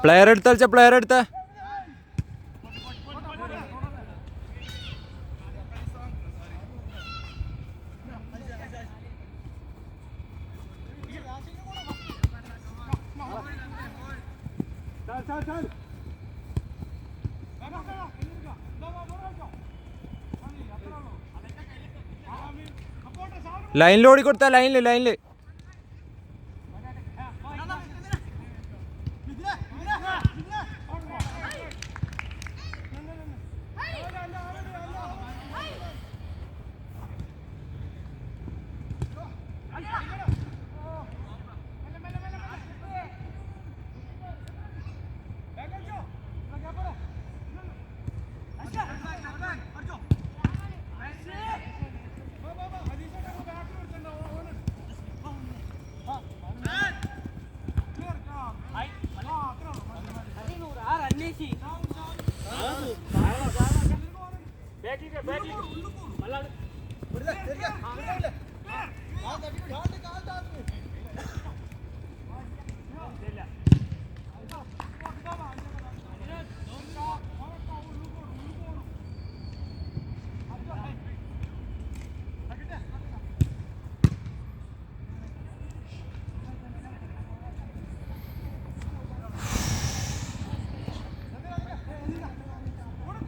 Player എടുത്ത player എടുത്ത ലൈനിൽ ഓടിക്കൊടുത്ത ലൈനില്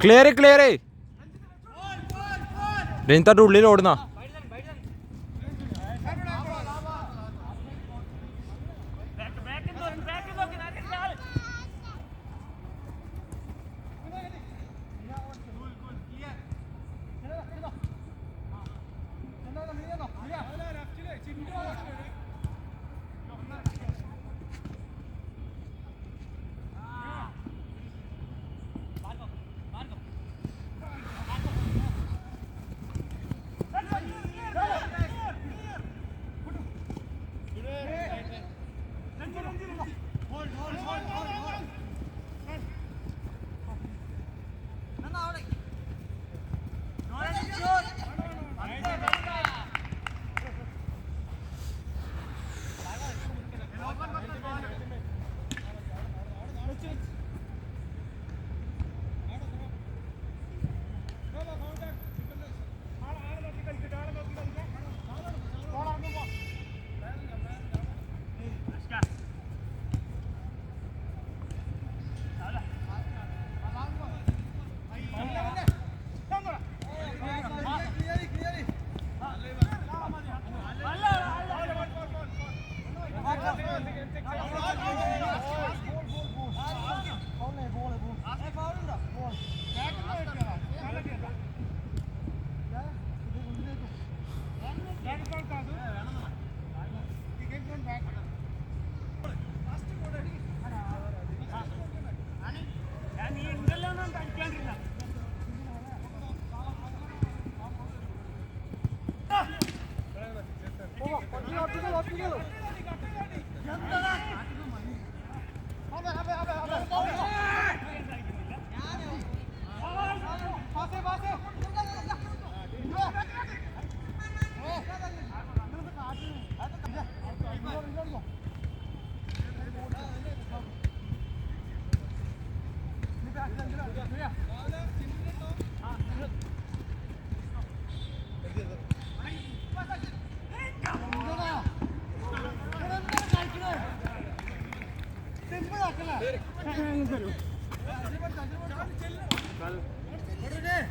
ക്ലിയർ രഞ്ജിത്താൻ്റെ ഉള്ളിൽ ഓടുന്ന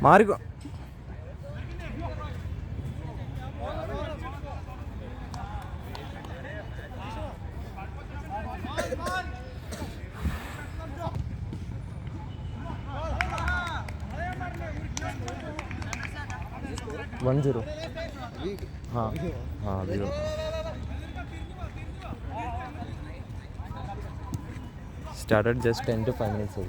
മാറിക്കോ. वन जीरो हाँ हाँ zero started just 10 to 5 minutes ago.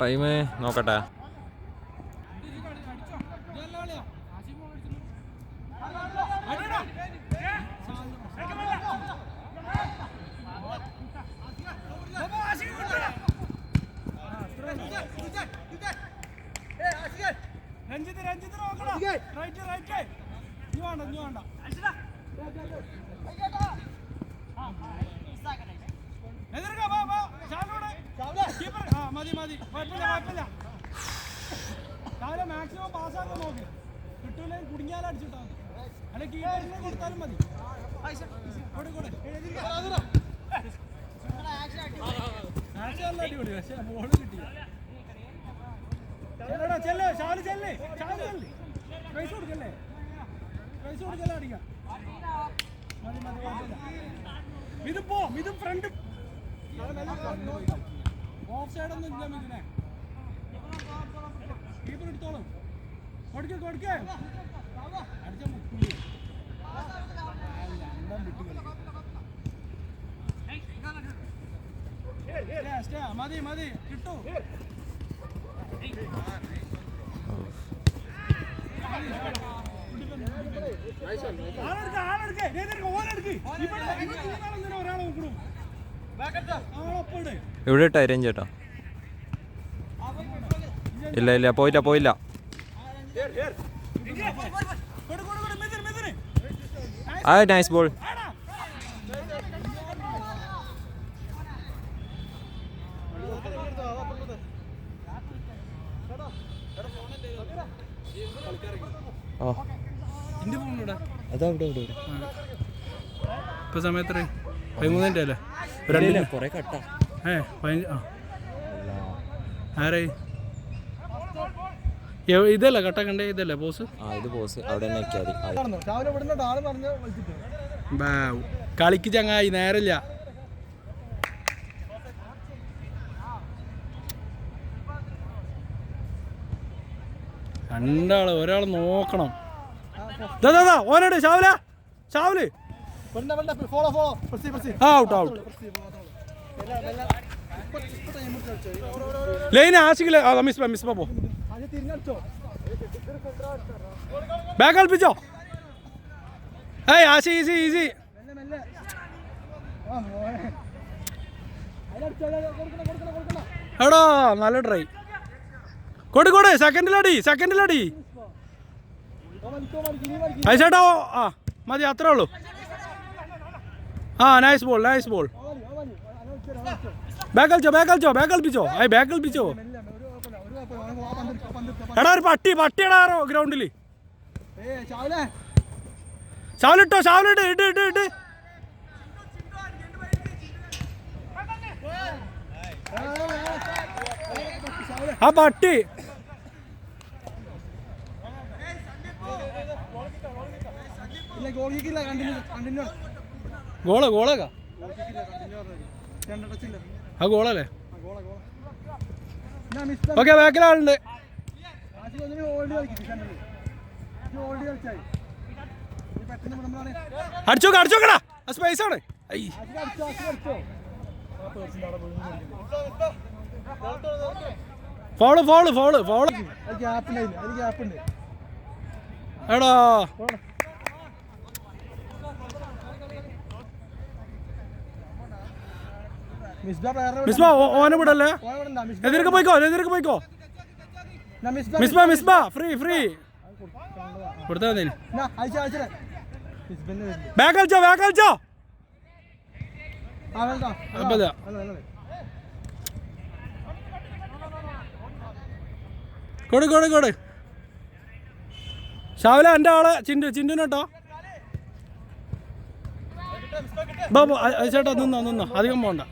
Time നോക്കട്ടെ. മാക്സിമം പാസ്സാക്കാൻ നോക്ക്. കിട്ടൂലെ കുടുങ്ങിയാലും അടിച്ചിട്ടാ അല്ലെ കീപ്പറിനെ കൊടുത്താലും മതി. അടിപൊളി പക്ഷെ ബോള് കിട്ടി. ചെല്ലേ ഷാല് ചെല്ലേ പൈസ കൊടുക്കല്ലേ അടിക്കാം. മതി കുഴപ്പമില്ല. മിതും ഫ്രണ്ട് ഓഫ് സൈഡൊന്നും ഇല്ല മിതിനെ. കീപ്പർ എടുത്തോളും. കൊടുക്കേ അടിച്ച മുട്ടി മതി കിട്ടൂ. ഇവിടെ ഇട്ട് അരേഞ്ച് ചേട്ടാ. ഇല്ല പോയില്ല. ആ നൈസ് ബോൾ. ഇപ്പൊ സമയത്ത് 13 അല്ലേ? കൊറേ കട്ടാ. ആരായി ഇതല്ലേ കട്ടാക്കണ്ടേ? ഇതല്ലേ പോസ്? ഇത് പോസ് അവിടെ കളിക്ക് ചങ്ങായി നേരല്ല. രണ്ടാള് ഒരാൾ നോക്കണം. ഓനോട് ഷാവല് ഔട്ട് ലൈന് ആശിക്കില്ല. മിസ് പോ ബാക്ക് കളിപ്പിച്ചോ. ആശി ഈസി. എടാ നല്ല ട്രൈ. കൊടു സെക്കൻഡിലടി ചേട്ടാ. മതി അത്രേ ഉള്ളൂ. Nice ball. ബാക്ക് കളിപ്പിച്ചോ. എടാ ഒരു പട്ടിയടാ ഗ്രൗണ്ടില്. ഷാവലിട്ടോ ഇട്ട് ആ പട്ടി. ഗോളൊക്കെ ആ ഗോളല്ലേ? ഓക്കെ ബാക്കിലാളുണ്ട്. അടിച്ചോക്കടാ സ്പേസ് ആണ് ഫോള് ഫോള് ഫോള് ഫോള് എടാ മിസ്ബ ഓനെ വിടല്ലേ എതിർക്ക് പോയിക്കോ മിസ്ബ ഫ്രീ കൊടുത്താ ബാക്ക് കളിച്ചോ കൊടു ഷാവില എൻ്റെ ആള് ചിണ്ടുനട്ടോ ചേട്ടാ നിന്നോ അധികം പോണ്ട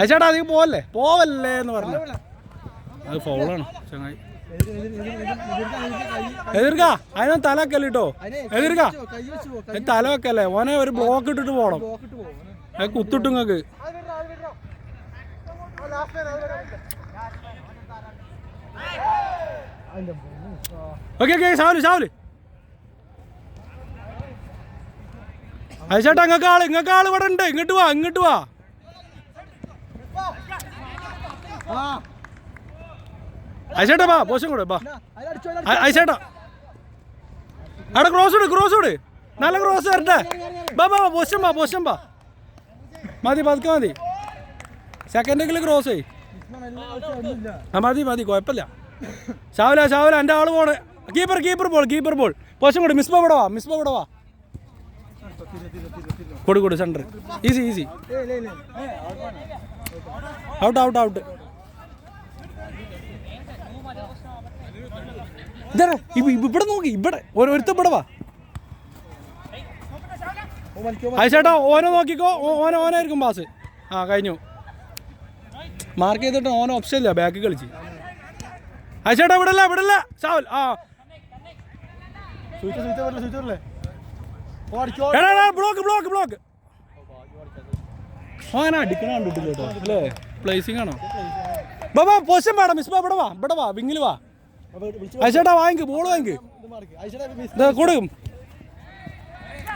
ചേട്ടാ അധികം പോവല്ലേ എന്ന് പറഞ്ഞു അത് ഫൗളാണ് ചങ്ങായി എതിർക്ക അതിനൊന്നും തല വെക്കല്ലേ കേട്ടോ എതിർക്ക തല വെക്കല്ലേ ഓനെ ഒരു ബ്ലോക്ക് ഇട്ടിട്ട് പോണം അത് കുത്തിട്ടു നിങ്ങക്ക് ഓക്കെ ഷാവല് അയച്ചേട്ടാ ഇങ്ങക്ക് ആള് ഇവിടെ ഉണ്ട് ഇങ്ങോട്ട് വാ അയച്ചേട്ടാ വാ പോഷം കൂടെ വാ അയച്ചേട്ടാ അവിടെ ക്രോസ് വിട് നല്ല ക്രോസ് വരട്ടെ പോഷം വാ മതി പതുക്കെ മതി സെക്കൻഡെങ്കിലും ക്രോസ് മതി കുഴപ്പമില്ല ഷാവല എൻ്റെ ആള് പോണ് കീപ്പർ ബോൾ പോഷം കൂടെ മിസ്ബ ഇവിടെ വാ കൊടു സെൻറ്റർ ഈസി ഔട്ട് ഇവിടെ നോക്കി ഇവിടെ ഇവിടെ വാ അയച്ചേട്ടാ ഓനെ നോക്കിക്കോ ഓനായിരിക്കും പാസ് കഴിഞ്ഞു മാർക്ക് ചെയ്തിട്ട് ഓന ഓപ്ഷൻ ഇല്ല ബാക്ക് കളിച്ച് അയച്ചേട്ടാ വിടല്ല ഷാവൽ ബ്ലോക്ക് ഓന അടിക്കണ കണ്ടിട്ടില്ല കേട്ടോ അല്ലേ പ്ലേസിംഗ് ആണോ ബാബാ പോഷൻ വേണം മിസ് ഇവിടെ വാ വിങ്ങിൽ വാ അയച്ചേട്ടാ ബോൾ വാങ്ങിക്ക് കൊടുക്കും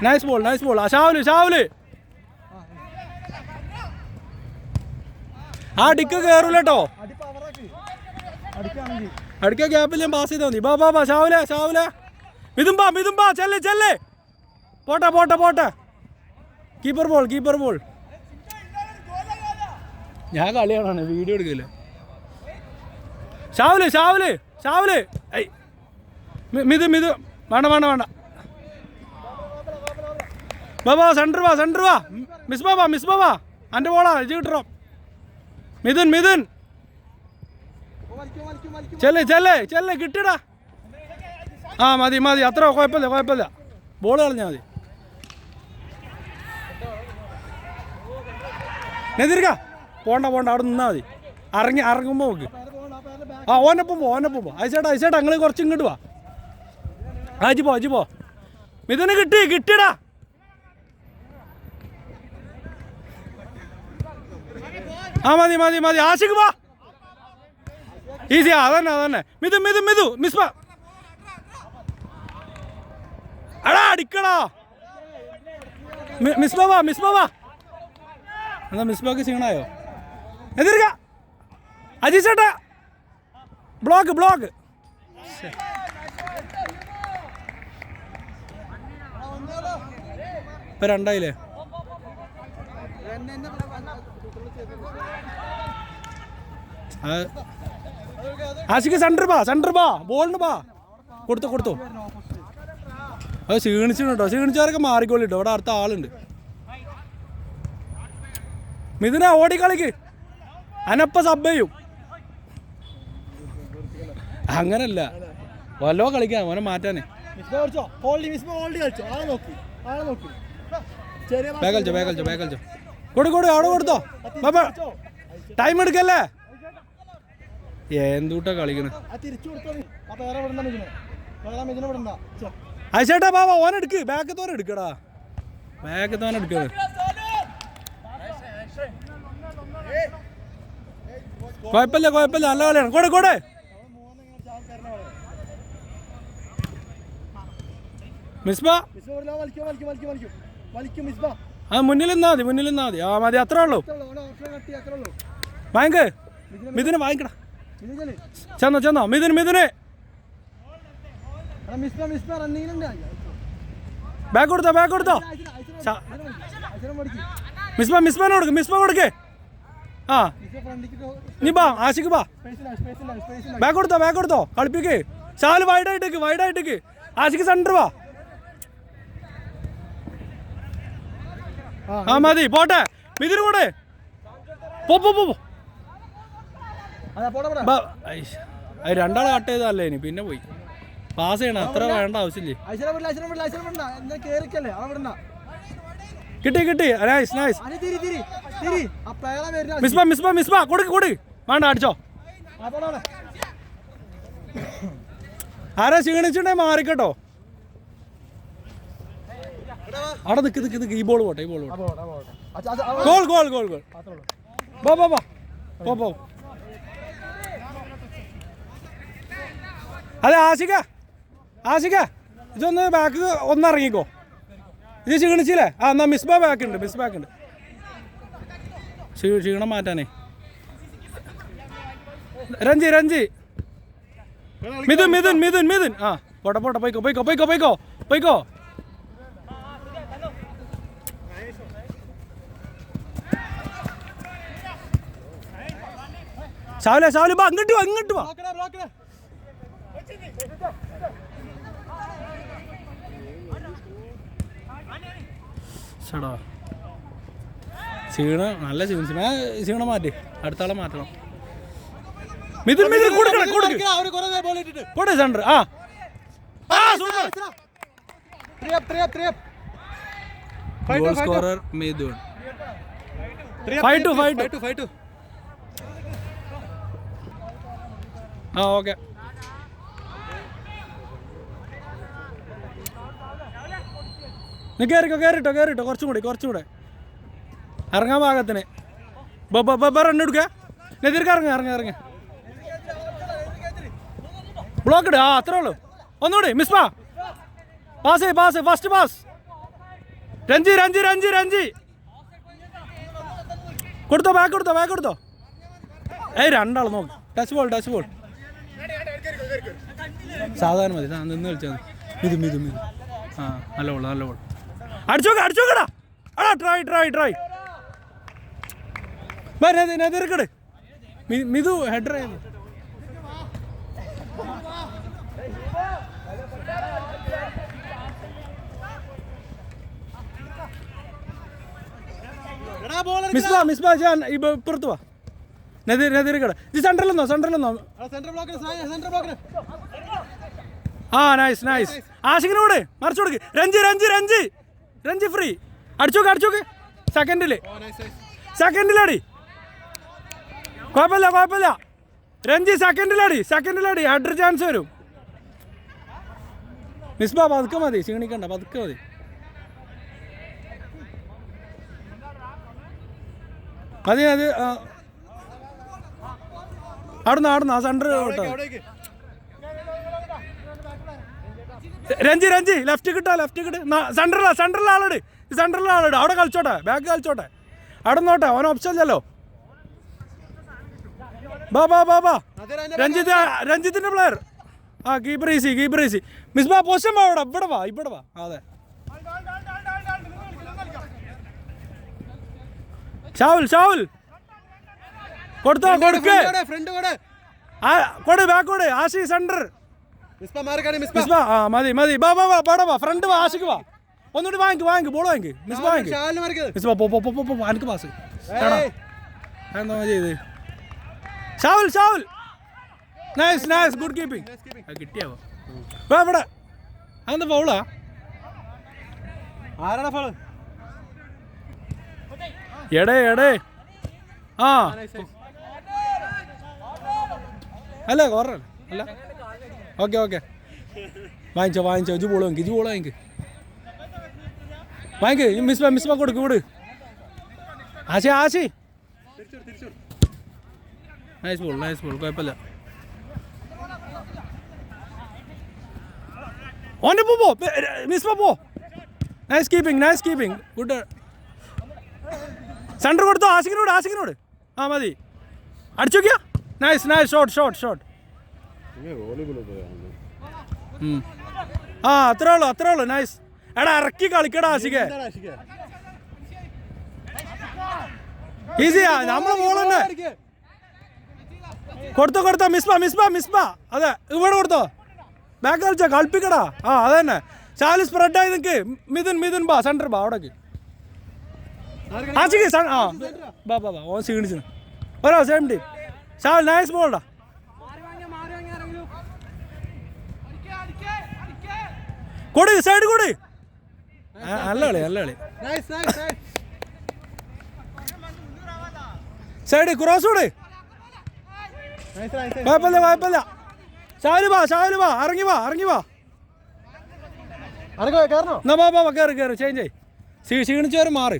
നൈസ് ബോൾ ഷാവല് ആ ഡിക്ക് കയറൂല കേട്ടോ അടിക്ക ഗ്യാപ്പിൽ ഞാൻ പാസ് ചെയ്താൽ മതി ബാ ഷാവല മിതുമ്പാ ചെല്ലേ പോട്ടെ കീപ്പർ ബോൾ ഞാൻ കളിയാണോ വീഡിയോ എടുക്കില്ല ഷാവല് മിതു വേണ്ട ബാബാ സെൻറ്റർ വാ മിസ് ബാബാ എൻ്റെ ബോളാ ഇജ് കിട്ടണം മിഥുൻ ചെല്ലേ കിട്ടിടാ മതി അത്ര കുഴപ്പമില്ല ബോൾ കളഞ്ഞാൽ മതി നെതിർക്ക പോണ്ട അവിടെ നിന്നാ മതി ഇറങ്ങുമ്പോ നോക്ക് ഓനൊപ്പം പോ അയച്ചേട്ടാ നിങ്ങൾ കുറച്ച് ഇങ്ങോട്ട് വാ അജി പോ മിഥുന് കിട്ടിടാ മതി ആശിക്ക് വാ ഈസിയാ അതന്നെ മിഥു മിസ്ബ അടാ അടിക്കടാ മിസ്ബ എന്താ മിസ്ബാക്ക് സീണായോ എതിർക്ക അജിച്ചേട്ടാ ബ്ലോക്ക് ഇപ്പൊ രണ്ടായില്ലേ ആശിക്ക് സെൻറ്റർ ബാ ബോളിന് ബാ കൊടുത്തു അത് ക്ഷീണിച്ചവരൊക്കെ മാറിക്കോളിട്ടോ ഇവിടെ അടുത്ത ആളുണ്ട് മിഥുന ഓടിക്കളിക്ക് അനപ്പ സബ് ചെയ്യും അങ്ങനല്ല വല്ലോ കളിക്കാം ഓനെ മാറ്റാനേ ബാഗൽച്ചോ കൊടു അവിടെ കൊടുത്തോ ടൈം എടുക്കല്ലേ എന്തൂട്ടാ കളിക്കണ അയച്ചേട്ടാ ബാബാ ഓനെടുക്ക് ബാക്കത്തോനെ എടുക്കടാ എടുക്കണ കുഴപ്പമില്ല നല്ല കളിയാണ് കൊടു മിസ്ബ മിസ്ബ ആ മുന്നിൽ നിന്നാ മതി ആ മതി അത്രേ ഉള്ളൂ വാങ്ങിക്ക് മിഥുനെ വാങ്ങിക്കടാ ചെന്നോ മിഥുനെ ബാക്ക് കൊടുത്തോ മിസ്ബ കൊടുക്ക് ആ നീ ബാ ആശിക്ക് ബാ ബാക്ക് കൊടുത്തോ കളിപ്പിക്ക് ഷാല് വൈഡായിട്ടേക്ക് ആശിക്ക് സെന്റർ വാ ആ മതി പോട്ടെ മിഥുന് കൂടെ പോ രണ്ടാളെ കട്ട് ചെയ്തല്ലേ ഇനി പിന്നെ പോയി പാസ് ചെയ്യണം അത്ര വേണ്ട ആവശ്യമില്ലേ കിട്ടി നൈസ് മിസ്ബ കൊടുക്ക് വേണ്ട അടിച്ചോ ആരാ ക്ഷീണിച്ചിട്ടുണ്ടെ മാറിക്കട്ടോ അവിടെ നിക്ക് ഈ ബോൾ പോട്ടെ ഗോൾ പോ അതെ ആശിക ഇതൊന്ന് ബാക്ക് ഒന്നിറങ്ങിക്കോ ഇത് ക്ഷീണിച്ചില്ലേ ആ എന്നാ മിസ്ബ ബാക്ക് ഉണ്ട് ക്ഷീണം മാറ്റാനേ രഞ്ജി മിഥുൻ ആ പോട്ടെ പോയിക്കോ ഷാവല് ബാ അങ്ങോട്ട് വാ നല്ല ക്ഷീണം മാറ്റി അടുത്താളെ മാറ്റണം മിഥുൻ കൊടുക്കണേ സെന്റർ ആ ഗോൾ സ്കോറർ മിഥുൻ 5-2 ആ ഓക്കെ നീ കേറിട്ടോ കുറച്ചും കൂടെ ഇറങ്ങാൻ ഭാഗത്തിന് റണ്ണ് എടുക്കുക നെതിർക്ക് ഇറങ്ങ ബ്ലോക്ക് ഇട് ആ അത്രേ ഉള്ളൂ ഒന്നുകൂടി Misba pass first pass Ranji കൊടുത്തോ ബാക്ക് കൊടുത്തോ രണ്ടാൾ നോക്ക് ടച്ച് ബോൾ സാധാരണ മതി നിന്ന് കളിച്ചാൽ മതി മിഥു ആ നല്ല ബോൾ അടിച്ചോക്കടാ ട്രൈ നെതിർക്കട് മിഥു ഹെഡർ ആയിരുന്നു മിസ്ബ ഇപ്പുറത്ത് വാ നെതിർക്കട ഇത് സെന്ററിലെന്നോ ആ നൈസ് ആശിക്കിനോട് മറിച്ചു കൊടുക്ക് രഞ്ജി ഫ്രീ അടിച്ചോക്ക് സെക്കൻഡിലടി കുഴപ്പമില്ല രഞ്ജി സെക്കൻഡിലടി ഹെഡർ ചാൻസ് വരും മിസ്ബ പതുക്കെ മതി ക്ഷീണിക്കണ്ട പതുക്കെ മതി അത് അവിടുന്ന് ആ സെന്റർ കേട്ടോ രഞ്ജി ലെഫ്റ്റ് കിട്ടാ സെന്ററിൽ ആളിട് അവിടെ കളിച്ചോട്ടെ ബാക്ക് കളിച്ചോട്ടെ അവിടെ നോട്ടെ അവൻ ഓപ്ഷൻ ഇല്ലല്ലോ ബാ രഞ്ജിത്തിന്റെ പ്ലെയർ ആ കീപ്പർ ഈസി മിസ്ബ പൊസിഷൻ ഇവിടെ വാ അതെ ഷാവുൽ കൊടുക്ക് ബാക്ക് ആശി സെന്റർ മിസ്ബ ആ മതി ബാ ഫ്രണ്ട് വാ ആശിക്ക് വാ ഒന്നുകൂടി വാങ്ങിക്ക് ബോൾ വാങ്ങിക്ക് മിസ്ബ പോ എനിക്ക് പാസ് എന്താ ചെയ്ത് ഷാവുൽ നൈസ് ഗുഡ് കീപ്പിംഗ് കിട്ടിയാവോ ഇവിടെ അതെന്താ ഫൗളാ ആരാടാ ഫൗള് എടേ ആ അല്ല കുറേ അല്ല ഓക്കെ വാങ്ങിച്ചോ ഇജ് ബോൾ വാങ്ങിക്ക് മിസ്ബ കൊടുക്ക് വിട് ആശി നൈസ് ബോൾ കുഴപ്പമില്ല ഓൻ്റെ പോ മിസ്ബ പോ. Nice keeping good. സെൻറ്റർ കൊടുത്തോ ആശിക്കിനോട്. ആ മതി, അടിച്ചു നോക്കിയാ. Nice shot. ആ അത്രേ ഉള്ളൂ. നൈസ്. എടാ ഇറക്കി കളിക്കടാ ആശിക്കേ. ഈസിയാ, നമ്മളെ ബോൾ തന്നെ. കൊടുത്തോ മിസ്ബ. അതെ, ഇവിടെ കൊടുത്തോ. ബാക്ക് കളിച്ചോ, കളിപ്പിക്കടാ. ആ അത് തന്നെ. ചാലി സ്പ്രെഡ് ആയി നിൽക്ക്. മിഥുൻ ബാ, സെൻറ്റർ ബാ അവിടേക്ക്. ആശിക്ക് ആ ബാ ഓൻ ക്ഷീണിച്ചു. ഒരാ സെയിം ടീം. ചാൽ നൈസ് ബോൾഡാ. കൊടി സൈഡ് കൊടി. നല്ല കളി. സൈഡ് ക്രോസ് കൊടു. കുഴപ്പമില്ല. ഷാലു ബാ ഇറങ്ങി വാ. എന്നാ ബാ കയറി ചേഞ്ച് ആയി. ക്ഷീണിച്ചവരും മാറി.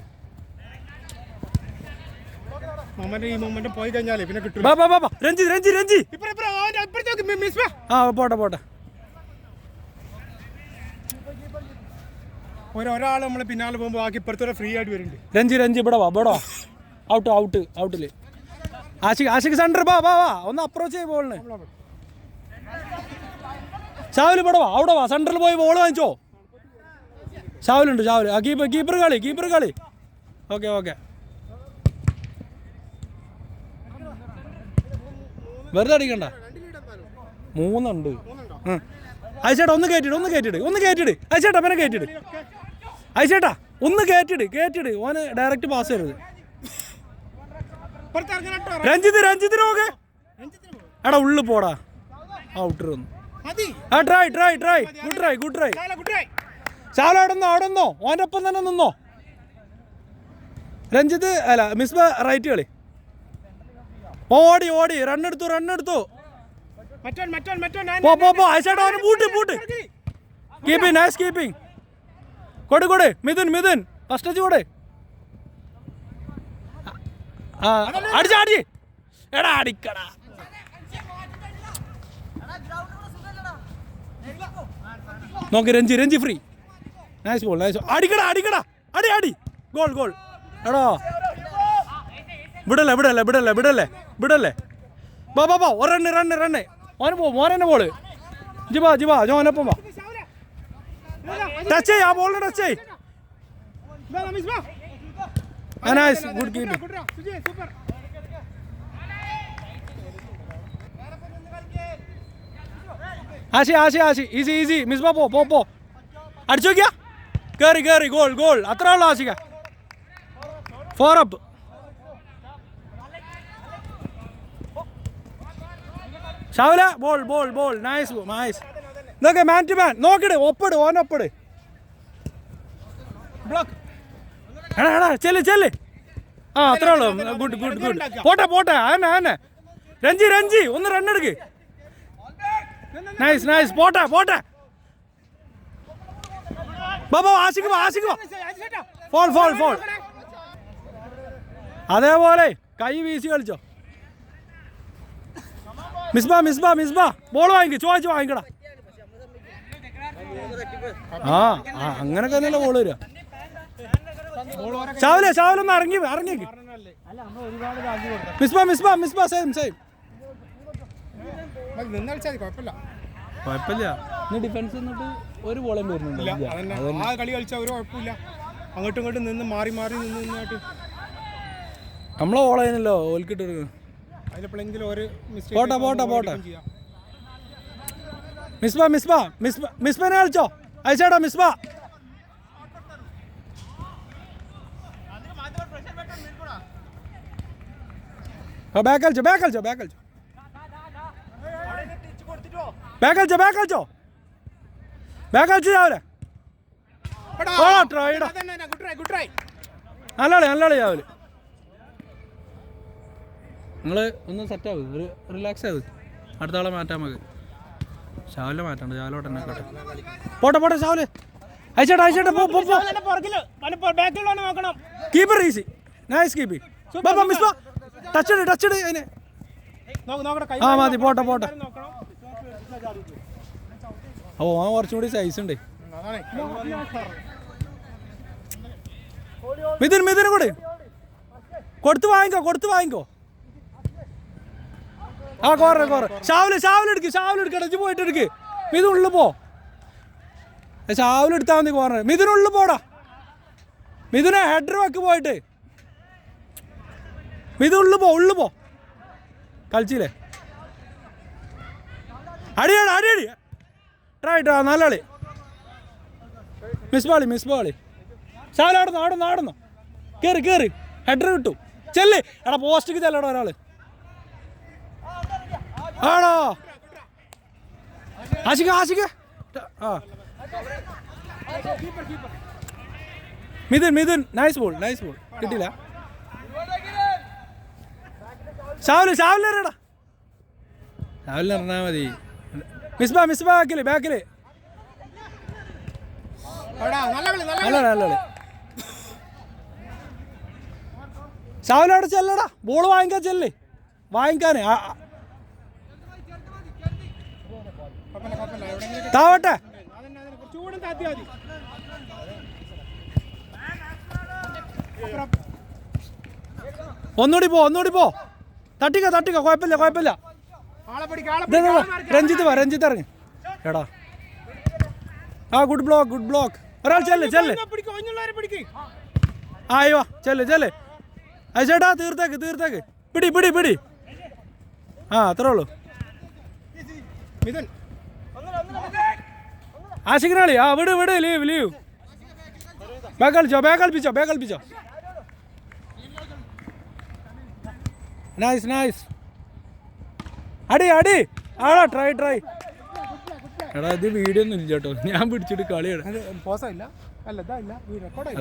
പോയി കഴിഞ്ഞാലേ പിന്നെ കിട്ടും. ബാ രഞ്ജി. ആ പോട്ടെ. ഒരാൾ നമ്മളെ പിന്നാലെ പോകുമ്പോൾ ബാക്കി ഇപ്പുറത്തോടെ ഫ്രീ ആയിട്ട് വരുന്നുണ്ട്. രഞ്ജി ഇവിടെ വാ. ഔട്ടില് ആശിക്ക് സെൻറ്റർ ബാ ഒന്ന് അപ്രോച്ച് ചെയ്ത് ബോളിന്. ഷാവുൽ ഇവിടെ വാ, അവിടെ വാ. സെൻറ്ററിൽ പോയി ബോൾ വാങ്ങിച്ചോ. ഷാവുലുണ്ട്. ആ കീപ്പർ കളി. ഓക്കെ. വെറുതെ അടിക്കണ്ട. 3 ഉണ്ട്. അയച്ചേട്ടാ ഒന്ന് കയറ്റിട്. അയച്ചേട്ടാ പിന്നെ കയറ്റിട്. അയച്ചേട്ടാ ഒന്ന് കയറ്റിട്. ഓന് ഡയറക്റ്റ് പാസ് ചെയ്യരുത്. രഞ്ജിത്ത് നോക്ക്. എടാ ഉള്ളിൽ പോടാ. ഔട്ടർ വന്നു. ട്രൈ. Good try. ചാല അവിടെ നിന്നോ. ഓൻ്റെ ഒപ്പം തന്നെ നിന്നോ. രഞ്ജിത്ത് അല്ല മിസ്ബ റൈറ്റ് കളി. ഓടി റണ്ണെടുത്തു. പോ അയച്ചേട്ടാ അവന് പൂട്ട്. Nice keeping. കൊടു മിഥുൻ ഫസ്റ്റ് ടച്ച് കൊടു. അടിച്ചാടി. എടാ അടിക്കടാ. നോക്ക് രഞ്ജി ഫ്രീ. Nice ball. അടിക്കടാ. അടി. ഗോൾ. എടോ വിടല്ലേ. ബാ റണ്ണ്. മോനെ ബോള്. ജിബാ ജോനപ്പം വാ. ടച്ച് ചെയ്യ്. ആ ബോളിനെ ടച്ച് ചെയ്യ്. Nice good keeping. Ashi easy. Misba പോ. അടിച്ചു നോക്കിയാ. കേറി ഗോൾ. അത്ര ഉള്ളു ആശിക്ക. 4 up. ഷാവുല ബോൾ. നൈസ്. ഇതൊക്കെ മാൻ ടു മാൻ. നോക്കിട്. ഒപ്പിട്. എടാ ചെല്ല്. ആ അത്ര ഉള്ളു. ഗുഡ്. പോട്ടെ. ആന്നെ. രഞ്ജി ഒന്ന് റണ്ണെടുക്ക്. നൈസ്. പോട്ടെ. ബാബാ ആശിക്ക്. ഫോൾ. അതേപോലെ കൈ വീശി കളിച്ചോ. മിസ്ബ ബോൾ ചോദിച്ചു വാങ്ങിക്കടാ. ആ അങ്ങനൊക്കെ തന്നെയല്ലേ ബോൾ വരിക. ഷാവുലൊന്ന് ഇറങ്ങിയേക്ക്. മിസ്ബ സെയിം. കുഴപ്പമില്ല. ഇന്ന് ഡിഫൻസ് നിന്നിട്ട് ഒരു ബോളും വരുന്നുണ്ട്. ആ കളി കളിച്ചാൽ ഒരു കുഴപ്പമില്ല. അങ്ങോട്ടും നിന്ന് മാറി നിന്നിട്ട് നമ്മളെ ബോളായിരുന്നല്ലോ ഓൽക്കിട്ട് എടുക്കുക. അതിലെപ്പോഴെങ്കിലും ഒരു പോട്ടെ. മിസ്ബനെ കളിച്ചോ. അയച്ചേട്ടാ മിസ്ബ. ബാക്ക് കളിച്ചോ. രാവിലെ നല്ലളി രാവിലെ. നിങ്ങൾ ഒന്ന് സെറ്റാവും, ഒരു റിലാക്സ് ആവും. അടുത്ത ആളെ മാറ്റാൻ മതി. ഷാവിലെ മാറ്റണ്ട, ഷാവിലോട്ട് തന്നെ കേട്ടെ. പോട്ടെ ഷാവില്. അയച്ചേട്ടാ keeper easy. Nice keeping. Touch അതിനെ. ആ മതി. പോട്ടെ. അപ്പോൾ ഓൻ കുറച്ചും കൂടി സൈസ് ഉണ്ട്. മിഥുന് കൂടെ കൊടുത്ത് വാങ്ങിക്കോ. ആ കോറ ഷാവിൽ എടുക്ക് ഇടച്ച് പോയിട്ട് എടുക്ക്. മിഥുൻ ഉള്ളിൽ പോ. ഷാവിൽ എടുത്താൽ മതി കോർണർ. മിഥുനുള്ളിൽ പോടാ. മിഥുനെ ഹെഡർ വെക്ക് പോയിട്ട്. മിഥുൻ ഉള്ളിൽ പോ. കളിച്ചില്ലേ? അടി ട്രൈ നല്ല കളി. മിസ് ബാളി. ഷാവിൽ ആടുന്നു. കേറി ഹെഡർ കിട്ടും. ചെല്ല് എടാ പോസ്റ്റിക്ക് ചെല്ലടാ ഒരാള്. ആണോ ആശിക ആ മിഥുൻ നൈസ് ബോൾ കിട്ടില്ല. ഷാവിലിറങ്ങടാ. ഷാവിലിറങ്ങാ മതി. മിസ് ബാക്കില് നല്ല ഷാവിലവിടെ ചെല്ലടാ. ബോൾ വാങ്ങിക്കാൻ ചെല്ല്. വാങ്ങിക്കാന് താവട്ടെ. ഒന്നുകൂടി പോ. തട്ടിക്ക കുഴപ്പമില്ല. രഞ്ജിത്ത് ഇറങ്ങി. എടാ ആ ഗുഡ് ബ്ലോക്ക്. ഒരാൾ ചെല്ല്. ആയോ ചെല്ല്. ചേട്ടാ തീർത്തേക്ക്. പിടി. ആ അത്രേ ഉള്ളൂ. ആശിക്കനാളി ആ വിട് ലീവ്. ബാക്ക് കളിപ്പിച്ചോ. നൈസ്. അടി ആടാ ട്രൈ. എടാ ഇത് വീഡിയോ ഒന്നും ഇല്ല കേട്ടോ. ഞാൻ പിടിച്ചിട്ട് കളിയാണ്.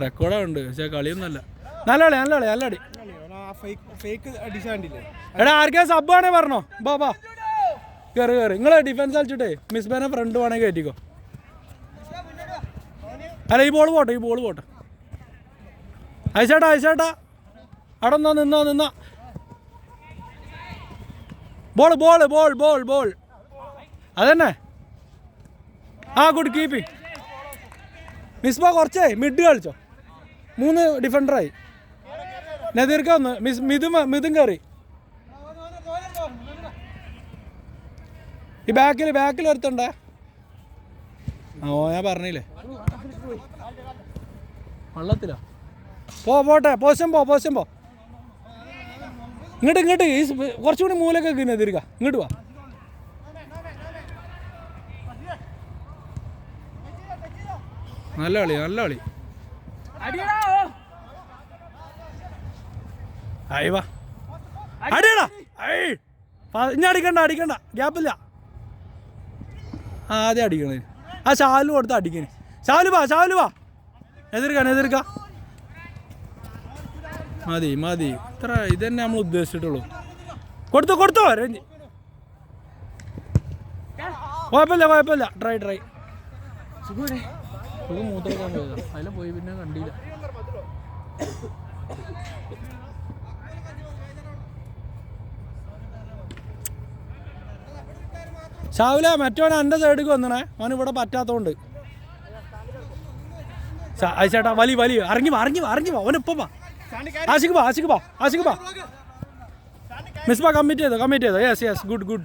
റെക്കോർഡുണ്ട് പക്ഷെ കളിയൊന്നുമല്ല. നല്ല കളി. എടാ ആർക്കാ സബ് ആണേ പറഞ്ഞോ. ബാ കേറി നിങ്ങള് ഡിഫൻസ് കളിച്ചിട്ടേ മിസ്ബാനെ ഫ്രണ്ട് വേണമെങ്കിൽ കയറ്റിക്കോ. അല്ല ഈ ബോൾ പോട്ടെ. അയച്ചേട്ടാ അവിടെ നിന്നോ. ബോൾ അതന്നെ. ആ ഗുഡ് കീപ്പിംഗ്. മിസ്ബ കുറച്ചേ മിഡ് കളിച്ചോ. 3 ഡിഫൻഡറായി. നദീർക്ക ഒന്ന് മിഥുൻ കയറി. ഈ ബാക്കിൽ ഒരുത്തണ്ടേ. ഞാൻ പറഞ്ഞില്ലേ വള്ളത്തിലാ. പോട്ടെ പോഷൻ പോ. ഇങ്ങോട്ട് ഈ കുറച്ചുകൂടി മൂലൊക്കെ നദീർക്ക. ഇങ്ങോട്ട് വാ. നല്ല കളി. വാ അടിയടാ. ഇനി അടിക്കണ്ട ഗ്യാപ്പില്ല. ആദ്യം അടിക്കണേ. ആ ഷാലു കൊടുത്ത് അടിക്കണേ. ഷാലു വാ എതിർക്ക. മതി ഇത്ര ഇതന്നെ നമ്മൾ ഉദ്ദേശിച്ചിട്ടുള്ളൂ. കൊടുത്തോ രഞ്ജി. കുഴപ്പമില്ല. ട്രൈ. മൂത്രക്കാൻ പോയതാ. അതിലെ പോയി പിന്നെ കണ്ടില്ല. ഷാവില മറ്റോനെ എൻ്റെ സൈഡിലേക്ക് വന്നണേ. അവൻ ഇവിടെ പറ്റാത്തോണ്ട്. ചേട്ടാ വലി ഇറങ്ങി വാ. അവനിപ്പം വാ. ആശിക്ക് വാ. മിസ്ബ കമ്മിറ്റ് ചെയ്തോ. Yes good.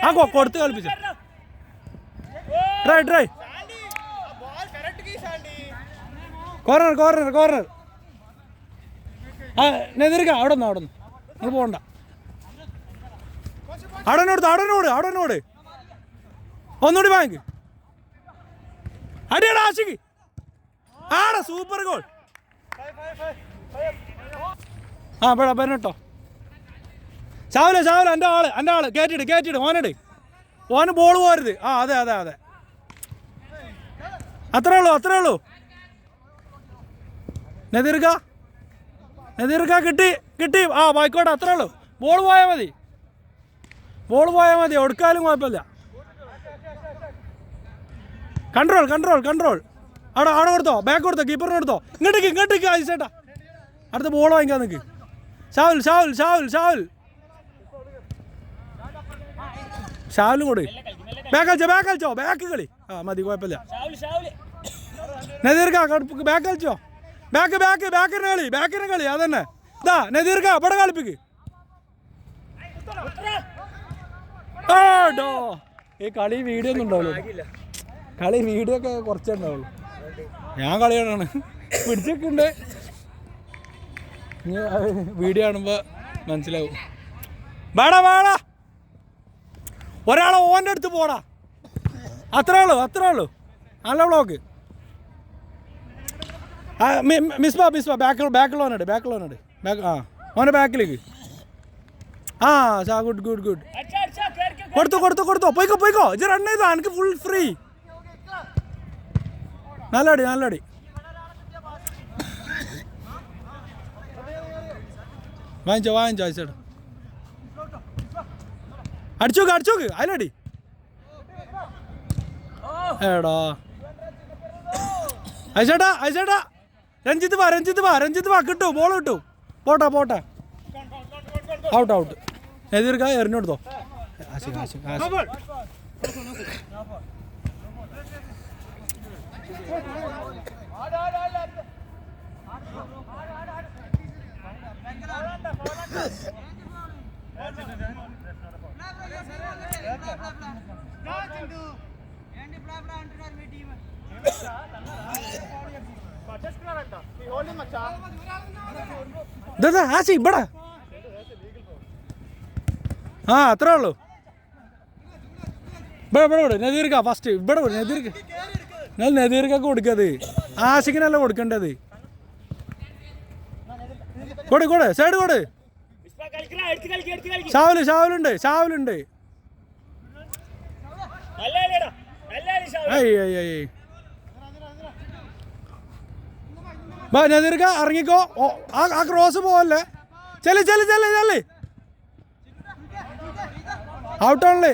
ആ കൊടുത്ത് കളിപ്പിച്ചു. ട്രൈ. കോർണർ. ആ നെതിർക്ക. അവിടെ നിന്ന് നിങ്ങൾ പോകണ്ട. അവിടെന്നോട് ഒന്നുകൂടി വാങ്ങിക്ക്. അടിയടാ ആശിക്ക്. ആടാ സൂപ്പർ ഗോൾ. ആ പെരട്ടോ. ഷാവില എൻ്റെ ആള് കേറ്റിട്ട് ഓന് ബോൾ പോരുത്. ആ അതെ അത്രേ ഉള്ളൂ. നദീർക്ക കിട്ടി. ആ വായിക്കോട്ടെ അത്രേ ഉള്ളൂ. ബോൾ പോയാൽ മതി. ഒടുക്കാലും കുഴപ്പമില്ല. കൺട്രോൾ. അവിടെ കൊടുത്തോ. ബാക്ക് കൊടുത്തോ. കീപ്പറിന് കൊടുത്തോ. ഇങ്ങോട്ടേക്ക് ആയിച്ചേട്ടാ. അടുത്ത ബോൾ വാങ്ങിക്കാൻ നിൽക്ക്. ഷാവുൽ കൊടു. ബാക്ക് കളിച്ചോ ബാക്ക് കളി ആ മതി കുഴപ്പമില്ല നദീർക്ക ബാക്ക് കളിച്ചോ ബാക്കിന് കളി അതന്നെ ഇതാ നദീർക്ക ഇവിടെ കളിപ്പിക്ക് ഓടോ ഈ കളി വീഡിയോ ഒന്നും ഉണ്ടാവുള്ളൂ കളി വീഡിയോ ഒക്കെ കുറച്ചേ ഉണ്ടാവുള്ളൂ ഞാൻ കളിയാണ് പിടിച്ചൊക്കെയുണ്ട് വീഡിയോ കാണുമ്പോൾ മനസ്സിലാവും വാടാ ഒരാളെ ഓൻ്റെ അടുത്ത് പോടാ അത്രേ ഉള്ളൂ നല്ല ബ്ലോക്ക് മിസ്ബ ബാക്കിലോനുണ്ട് ആ ഓൻ്റെ ബാക്കിലേക്ക് ആ സാ ഗുഡ് കൊടുത്തോ പോയിക്കോ ഇത് റൺ ചെയ്തോ എനിക്ക് ഫുൾ ഫ്രീ നല്ലടി വാങ്ങിച്ചോ ചേട്ടാ അടിച്ചോക്ക് അതിലടി ഏടാ അയച്ചേട്ടാ രഞ്ജിത്ത് വാ കിട്ടും ബോൾ കിട്ടും പോട്ടെ ഔട്ട് എതിർക്ക എറിഞ്ഞെടുത്തോ ആശി ഇവിടെ ആ അത്രേ ഉള്ളൂ ഇവിടെ നദീർക്ക ഫസ്റ്റ് ഇവിടെ നദീർക്കൊക്കെ കൊടുക്കത് ആശിക്കിനല്ല കൊടുക്കേണ്ടത് കൊടു സൈഡ് കൊടു ഷാവലുണ്ട് നദീർക്ക ഇറങ്ങിക്കോ ആ ക്രോസ് പോവല്ലേ ചെല്ലി ഔട്ടാണല്ലേ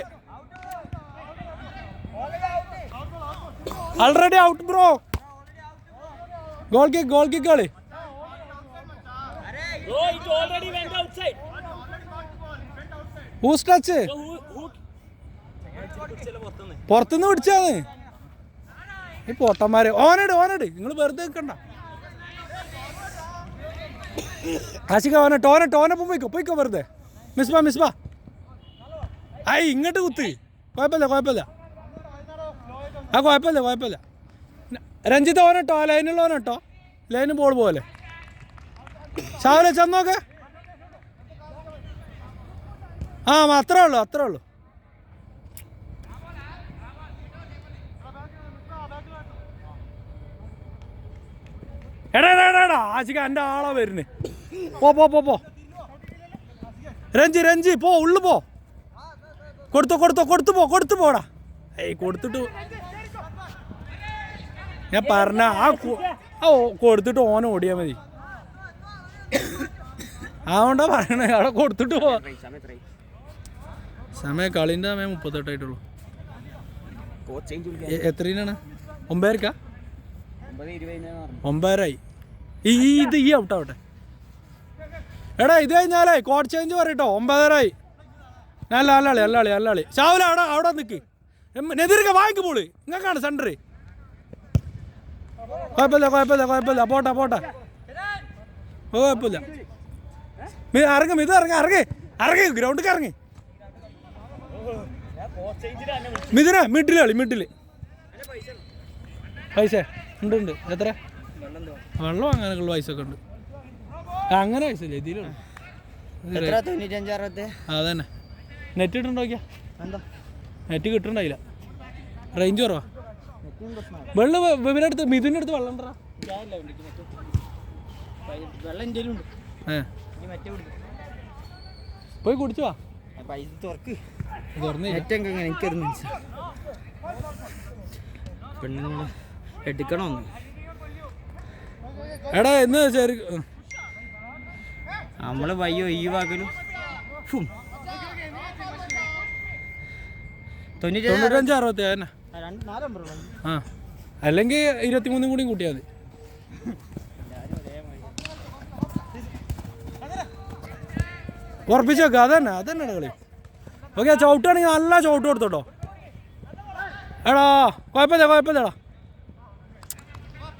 already out bro goal kick കളി ടച്ച് പുറത്തുനിന്ന് പിടിച്ചാന്ന് ഈ പൊട്ടന്മാര് ഓനട് നിങ്ങൾ വെറുതെ നിൽക്കണ്ട ആശിക ടോനൊപ്പം പോയിക്കോ വെറുതെ മിസ്ബ ആയി ഇങ്ങോട്ട് കുത്ത് കുഴപ്പമില്ല ആ കുഴപ്പമില്ല രഞ്ജിത്ത് ഓനട്ടോ ലൈനുള്ള ഓനട്ടോ ലൈന് ബോൾ പോലെ ഷാവിലെ ചെന്നോക്കെ ആ അത്രേ ഉള്ളൂ എടാ ആശിക എൻ്റെ ആളാ വരുന്നേ പോ രഞ്ജി പോ ഉള്ളു പോ കൊടുത്തു പോടാ കൊടുത്തിട്ട് ഞാൻ പറഞ്ഞ കൊടുത്തിട്ട് ഓനെ ഓടിയാ മതി അതുകൊണ്ടാ പറയണേ അവിടെ കൊടുത്തിട്ട് പോ സമയം കളിൻ്റെ സമയം 38 ആയിട്ടുള്ളൂ എത്രയാണ് 9:00 9:30 ഇത് ഈ ഔട്ടാവട്ടെ എടാ ഇത് കഴിഞ്ഞാലേ കോഡ് ചേഞ്ച് പറയട്ടോ 9:30 നല്ലാളി ഷാവില അവിടെ നിൽക്ക് നെതിർക്ക വാങ്ങിക്ക് പോള് ഇങ്ങക്കാണ് സെൻറ്റർ കുഴപ്പമില്ല പോട്ടെ കുഴപ്പമില്ല ഇറങ്ങി ഗ്രൗണ്ടിൽ ഇറങ്ങി മിഡില് പൈസ ഉണ്ട് എത്ര വെള്ളം അങ്ങനെയുള്ള പൈസ ഒക്കെ ഉണ്ട് അങ്ങനെ പൈസ ഇല്ല ഇതിലുള്ളൂ അതന്നെ നെറ്റ് ഇട്ടുണ്ടോക്കിയാ നെറ്റ് കിട്ടണ്ടായില്ല റേഞ്ച് കുറവാ വെള്ളം ഇവരുടെ അടുത്ത് മിഥുൻ്റെ അടുത്ത് വെള്ളം ഉണ്ടോ പോയി കുടിച്ചു വാ എടുക്കണോന്ന് എടാ എന്ന് ശരി നമ്മള് വയ്യോ ഒഴിവാക്കലും 95-60 തന്നെ ആ അല്ലെങ്കിൽ 23 കൂടി കൂട്ടിയാൽ മതി ഉറപ്പിച്ച് വെക്കുക അതന്നെ കളി ഓക്കെ ചവിട്ടാണെങ്കിൽ നല്ല ചവിട്ട് കൊടുത്തോട്ടോ എടാ കുഴപ്പമില്ലടാ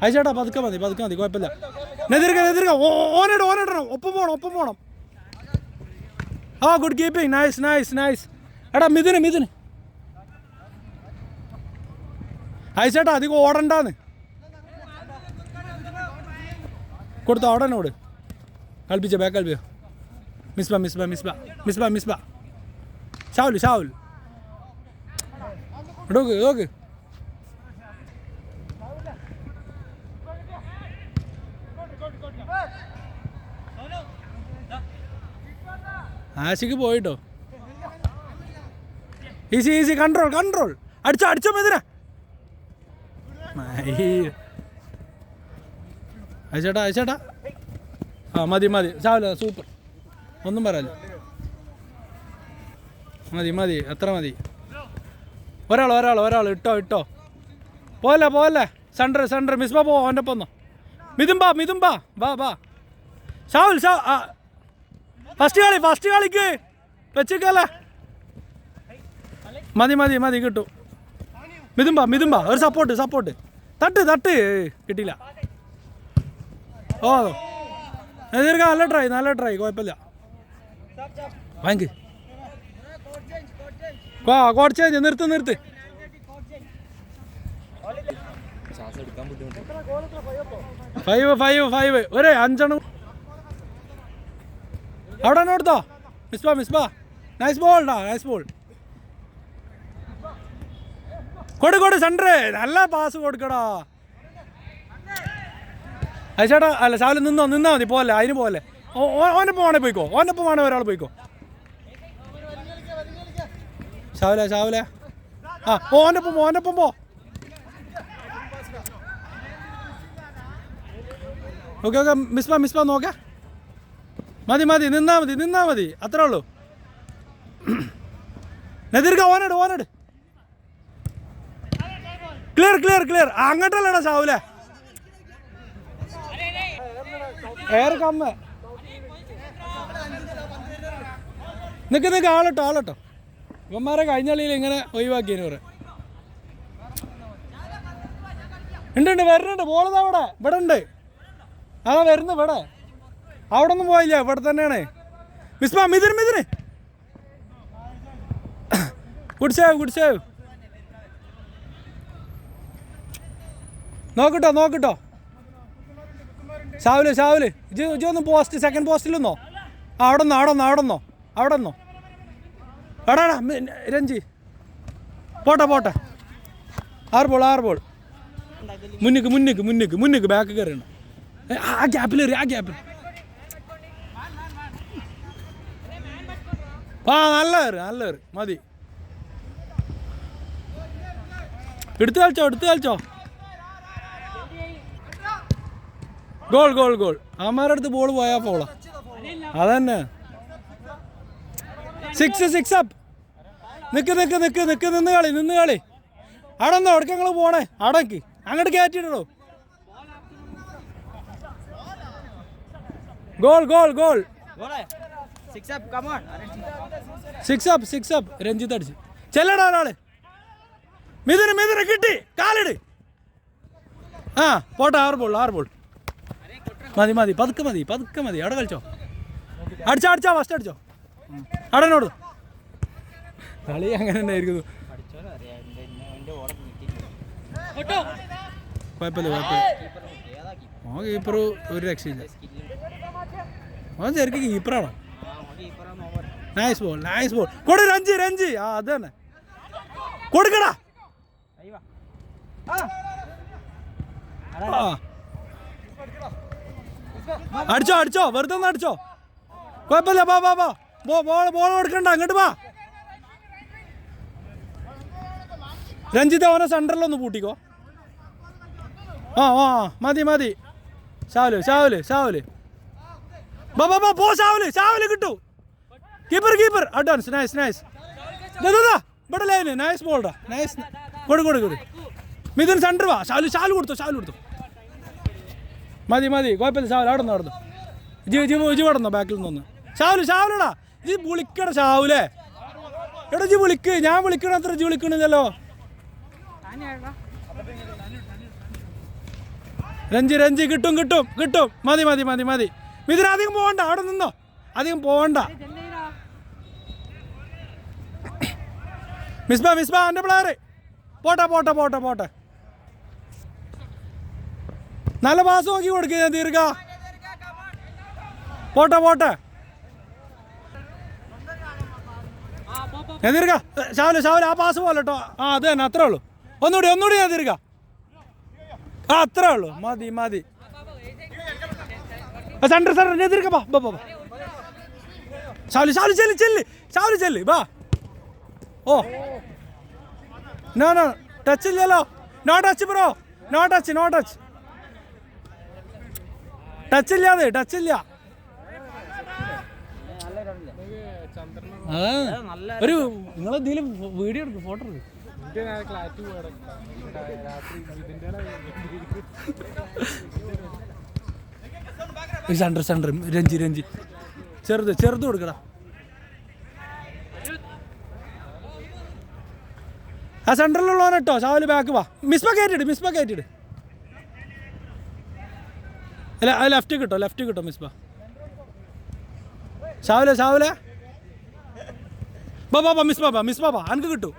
അയച്ചേട്ടാ പതുക്കെ മതി കുഴപ്പമില്ല നെതിർക്ക ഓനിടണം ഒപ്പം പോണം ആ ഗുഡ് കീപ്പിംഗ് നൈസ് എടാ മിഥുന് അയച്ചേട്ടാ അധികം ഓടണ്ടാന്ന് കൊടുത്തോ അവിടെ തന്നെ ഓട് കളിപ്പിച്ചോ ബാക്ക് കളിപ്പിച്ചോ മിസ്ബ ഷാവുൽ നോക്ക് ആശിക്ക് പോയിട്ടോ ഈസി കൺട്രോൾ അടിച്ചോ മെതിന അയച്ചേട്ടാ ആ മതി ചാവില്ല സൂപ്പർ ഒന്നും പറയാല്ല മതി അത്ര മതി ഒരാൾ ഇട്ടോ പോലെ സെൻറ്റർ മിസ്ബ പോ അവൻ്റെ ഒപ്പം മിഥുൻ ബാ ഷാവുൽ ഫസ്റ്റ് കളിക്ക് വെച്ചേക്കല്ലേ മതി കിട്ടും മിഥുൻ ബാ ഒരു സപ്പോർട്ട് തട്ട് കിട്ടിയില്ല ഓ എതിർക്കാൻ നല്ല ട്രൈ കുഴപ്പമില്ല വാങ്ങ് കോഡ് ചേഞ്ച് നിർത്ത് ഫൈവ് ഒരേ 5 അവിടെ നോടുത്തോ മിസ്ബ നൈസ് ബോൾ കൊടു സെൻറ്റർ നല്ല പാസ് കൊടുക്കടാ അയച്ചേട്ടാ അല്ല ഷാവിൽ നിന്നാ മതി പോലെ അതിന് പോലെ ഓനൊപ്പം വേണേ പോയിക്കോ ഒരാൾ പോയിക്കോ ഷാവിലെ ആ ഓനൊപ്പം പോ ഓക്കെ മിസ്ബ നോക്കേ മതി നിന്നാ മതി അത്രേ ഉള്ളൂ നെതിർക്ക ഓനട് ക്ലിയർ അങ്ങോട്ടല്ലടാ ഷാവുലെ എയർ കമ്മ നിക്ക് ആളട്ടോ ഇവന്മാരെ കഴിഞ്ഞ കളിയിൽ ഇങ്ങനെ ഒഴിവാക്കിയതിന് കുറെ ഉണ്ട് വരുന്നുണ്ട് ബോളതാ ഇവിടെ ഉണ്ട് വരുന്നു ഇവിടെ അവിടെ ഒന്നും പോയില്ല ഇവിടെ തന്നെയാണ് മിഥുന് ഗുഡ് സേവ് നോക്കിട്ടോ ഷാവുല് ഇജ്ജ് ഒന്ന് പോസ്റ്റ് സെക്കൻഡ് പോസ്റ്റിലൊന്നോ അവിടെ നിന്നോ എടാ രഞ്ജി പോട്ടെ 6 ബോൾ മുന്നിക്ക് ബാക്ക് കയറണം ആ ഗ്യാപ്പിൽ നല്ല കയറ് മതി എടുത്ത് കളിച്ചോ ഗോൾ അമ്മമാരുടെ അടുത്ത് ബോൾ പോയാ പോളാ അതന്നെ 6 അപ്പ് നിക്ക് നിന്ന് കളി അടന്നോ അവിടേക്ക് ഞങ്ങൾ പോണേ അടക്ക് അങ്ങോട്ട് കയറ്റിയിടോ ഗോൾ 6 അപ്പ് രഞ്ജിത്ത് അടിച്ച് ചെല്ലടാ ഒരാള് മിഥുന് കിട്ടി കാലിട് ആ പോട്ടെ 6 ബോൾ മതി പതുക്കെ മതി അവിടെ കളിച്ചോ അടിച്ചോ ഫസ്റ്റ് അടിച്ചോ അവിടെ നോട് കളി അങ്ങനെ തന്നെ ആയിരിക്കുന്നു കുഴപ്പമില്ല ഓ കീപ്പർ ഒരു രക്ഷയില്ല ഓൻ ശരിക്കും കീപ്പറാണോ നൈസ് ബോൾ കൊടു രഞ്ജി ആ അത് തന്നെ കൊടുക്കടാ അടിച്ചോ വെറുതെ ഒന്ന് അടിച്ചോ കുഴപ്പമില്ല ബോൾ കൊടുക്കണ്ട അങ്ങോട്ട് വാ രഞ്ജിത്ത് അവനെ സെൻറ്ററിലൊന്ന് പൂട്ടിക്കോ ആ മതി ഷാവുല് പോ ഷാവുല് കിട്ടു കീപ്പർ അഡ്വാൻസ് നൈസ് ഇവിടെ ലൈന് നൈസ് ബോൾഡാ നൈസ് കൊടു മിഥുൻ സെൻറ്റർ വാ ഷാവല് കൊടുത്തു മതി കുഴപ്പമില്ല ഷാവൽ അവിടെ നിന്ന് നടന്നു ജി കടന്നോ ബാക്കിൽ നിന്ന് ഷാവുലടാ ജി വിളിക്കട ഷാവുലേ എടാ ജി വിളിക്ക് ഞാൻ വിളിക്കണ അത്ര ജി വിളിക്കണില്ലല്ലോ രഞ്ജി കിട്ടും കിട്ടും കിട്ടും. മതി മതി മതി മതി. മിഥുൻ അധികം പോകണ്ട, അവിടെ നിന്നോ, അധികം പോകണ്ട. മിസ്ബ എൻ്റെ പ്ലെയർ പോട്ടെ പോട്ടെ പോട്ടെ പോട്ടെ. നല്ല പാസ് നോക്കി കൊടുക്കുക. ഞാൻ തീർക്ക പോട്ടെ പോട്ടെ. ഞാൻ തീർക്ക ഷാവല് ആ പാസ് പോലെ കേട്ടോ. ആ അത് തന്നെ, അത്രേ ഉള്ളൂ. ഒന്നുകൂടി ഞാൻ തീർക്ക. ആ അത്രേ ഉള്ളൂ. മതി മതി. സെൻറ്റർ ഞാൻ തീർക്ക. ഷാവല് ചെല്ല് ബാ. ഓ നോ ടച്ച് ഇല്ലല്ലോ. No touch bro. No touch touch ഇല്ല. ഒരു നിങ്ങളെന്തെങ്കിലും വീഡിയോ എടുക്കും, ഫോട്ടോ എടുക്കും. സെൻറ്റർ രഞ്ജി ചെറുത് കൊടുക്കടാ. ആ സെൻറ്ററിലുള്ളവൻ കേട്ടോ. ഷാവല് ബാക്ക് വാ. മിസ്ബ കയറ്റിട്. അല്ല അത് ലെഫ്റ്റ് കിട്ടോ മിസ്ബ. ഷാവലെ ബാ മിസ്ബ അനക്ക് കിട്ടൂ.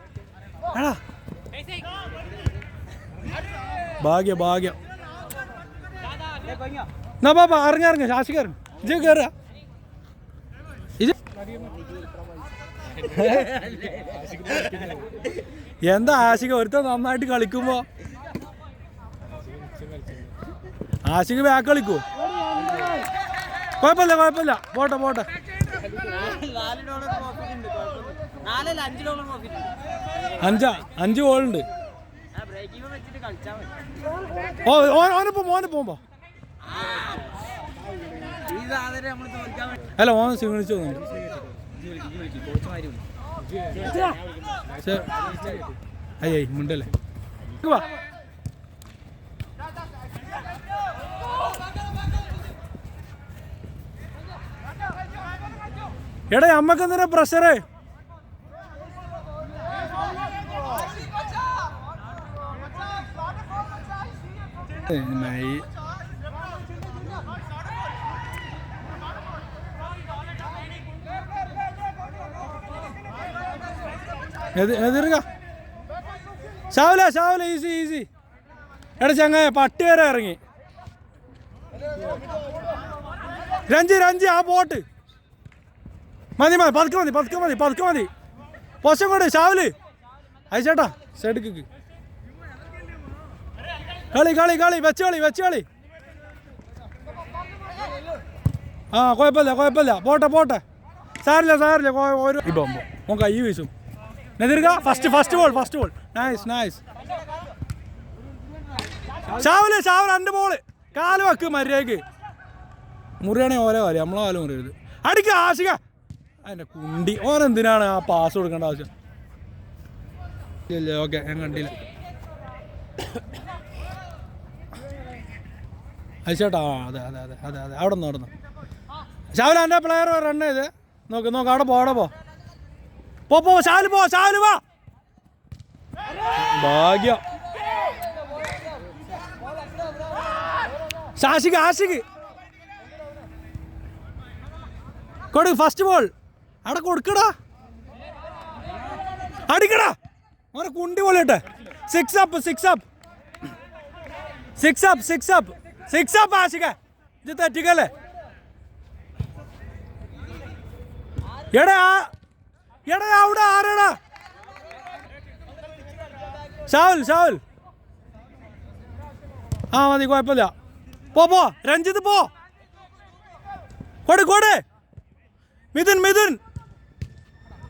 എടാ ഭാഗ്യം. എന്നാ ബാബ ഇറങ്ങ ശാശിക്ക് ഇറങ്ങി. ഇത് കയറുക. ഇത് എന്താ ആശിക ഒരുത്തൻ നന്നായിട്ട് കളിക്കുമ്പോ ആശിക ബാക്ക് കളിക്കൂ. കുഴപ്പമില്ല പോട്ടെ 5 ഗോളുണ്ട്. മോനെ പോകുമ്പോ അല്ല ഓൻ ക്ഷീണിച്ചു തോന്നുന്നു. അയ്യേ മുണ്ടല്ലേ. എടാ അമ്മക്ക് എന്തിനാ പ്രഷറ്? ഷാവല ഈസി. എടാ ചങ്ങായ പട്ടി വരെ ഇറങ്ങി. രഞ്ജി ആ പോട്ട് മതി പതുക്കെ മതി. പോഷം കൊണ്ട് ഷാവല് അയച്ചേട്ടാ സൈഡിക്ക് കളി വെച്ച് കളി. ആ കുഴപ്പമില്ല പോട്ടെ. സാരില്ല ഒരു ഇപ്പം ഓൻ കൈ വീശും. നെതിർക്ക ഫസ്റ്റ് ബോൾ നൈസ്. ഷാവല് എൻ്റെ ബോള് കാല് വെക്ക് മര്യാദക്ക്. മുറിയാണെങ്കിൽ ഓരോ കാലം നമ്മളെ കാലം മുറിയരുത്. അടിക്ക ആശിക അതിൻ്റെ കുണ്ടി. ഓനെന്തിനാണ് ആ പാസ് കൊടുക്കേണ്ട ആവശ്യം? ഇല്ല ഓക്കെ ഞാൻ കണ്ടില്ല. അയച്ചേട്ടാ അതെ അവിടെ നിന്ന് ഷാവല എൻ്റെ പ്ലെയർ റൺ ചെയ്ത് നോക്ക് അവിടെ പോ ഷാവല് വാ. ഭാഗ്യം. ആശിക്ക് കൊടു. ഫസ്റ്റ് ബോൾ അവിടെ കൊടുക്കടാ. അടിക്കടാ അവനെ കുണ്ടി പോലെ ഇട്ടെ. Six up ആശിക. ഇത് തെറ്റിക്കല്ലേ. എടാ അവിടെ ആരാടാ? ഷാവൽ ആ മതി കുഴപ്പമില്ല. പോ രഞ്ജിത്ത് പോ. കൊടു മിഥുൻ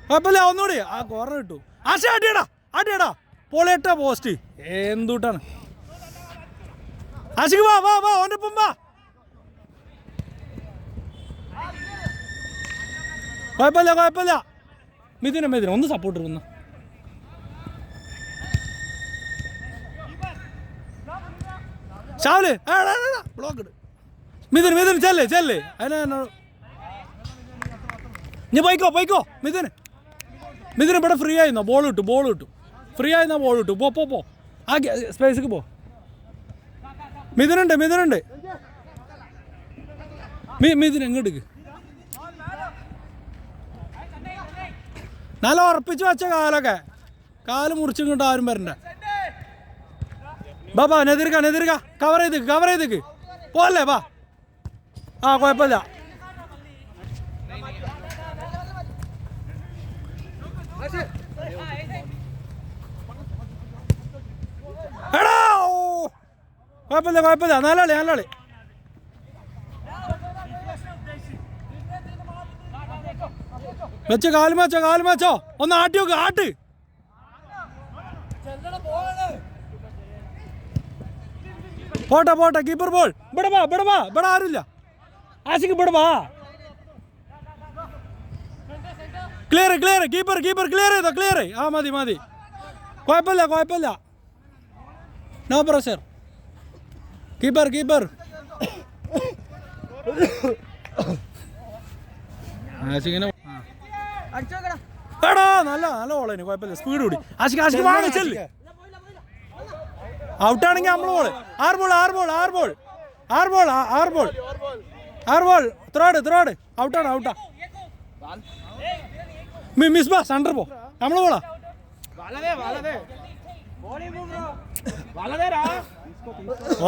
കുഴപ്പമില്ല. ഒന്നുകൂടി ആ കോർണർ കിട്ടു. ആശ അടിയടാ പൊളിയട്ട പോസ്റ്റ്. എന്തുട്ടാണ് ആശിക്ക് വാ ഓൻ്റെ ഒപ്പം വാ. കുഴപ്പമില്ല. മിഥുന ഒന്ന് സപ്പോർട്ട് എടുക്കുന്ന. ഷാവല് ബ്ലോക്ക് ഇട്. മിഥുൻ ചെല്ലേ അതിനെ നീ പോയിക്കോ. മിഥുൻ ഇവിടെ ഫ്രീ ആയിരുന്നോ? ബോൾ കിട്ടും. ഫ്രീ ആയിരുന്നോ? ബോൾ കിട്ടും. പോ ആ സ്പേസിക്ക് പോ. മിഥുനുണ്ട് മിഥുൻ എങ്ങോട്ടേക്ക് നല്ല ഉറപ്പിച്ച് വെച്ച കാലൊക്കെ കാല് മുറിച്ചിങ്ങോട്ട് ആരും വരണ്ട. ബാ നെതിർക്ക കവർ ചെയ്തേക്ക് പോലെ ബാ. ആ കുഴപ്പമില്ല. എടാ കുഴപ്പമില്ല നല്ല കളി. വെച്ച് കാല് മാച്ചോ ഒന്ന് ആട്ടി നോക്ക് ആട്ട്. പോട്ടെ കീപ്പർ ബോൾ. ഇവിടെ വാ ഇവിടെ ആരുമില്ല. ആശിക്ക് ഇവിടെ വാ. ക്ലിയർ കീപ്പർ ക്ലിയർ ചെയ്തോ ക്ലിയർ. ആ മതി കുഴപ്പമില്ല. No pressure. കീപ്പർ ആശിക്കിനെ എടാ നല്ല ബോളേന് കുഴപ്പമില്ല. സ്പീഡ് കൂടി. ആശിക്ക് വാങ്ങിച്ചല്ലേ. ഔട്ടാണെങ്കിൽ നമ്മൾ ബോള്. ആറ് ബോൾ ത്രോഡ് ഔട്ടാ. മിസ് ബാ സെൻറ്റർ പോ. നമ്മൾ പോളാ.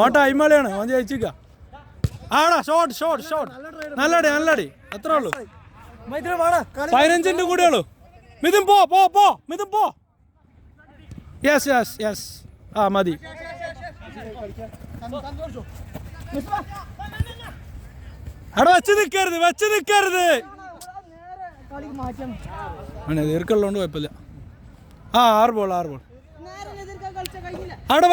ഓട്ട അയിമാളിയാണ് ഓൻ ജയിച്ചിക്ക. ആടാ ഷോട്ട് നല്ലടി എത്ര ഉള്ളൂ? 15 കൂടെ ഉള്ളൂ. മിഥുൻ പോ. യെസ് ആ മതി. അവിടെ വെച്ച് നിൽക്കരുത്. ദീർഘമുള്ളതുകൊണ്ട് കുഴപ്പമില്ല. ആ 6 ബോൾ അവിടെ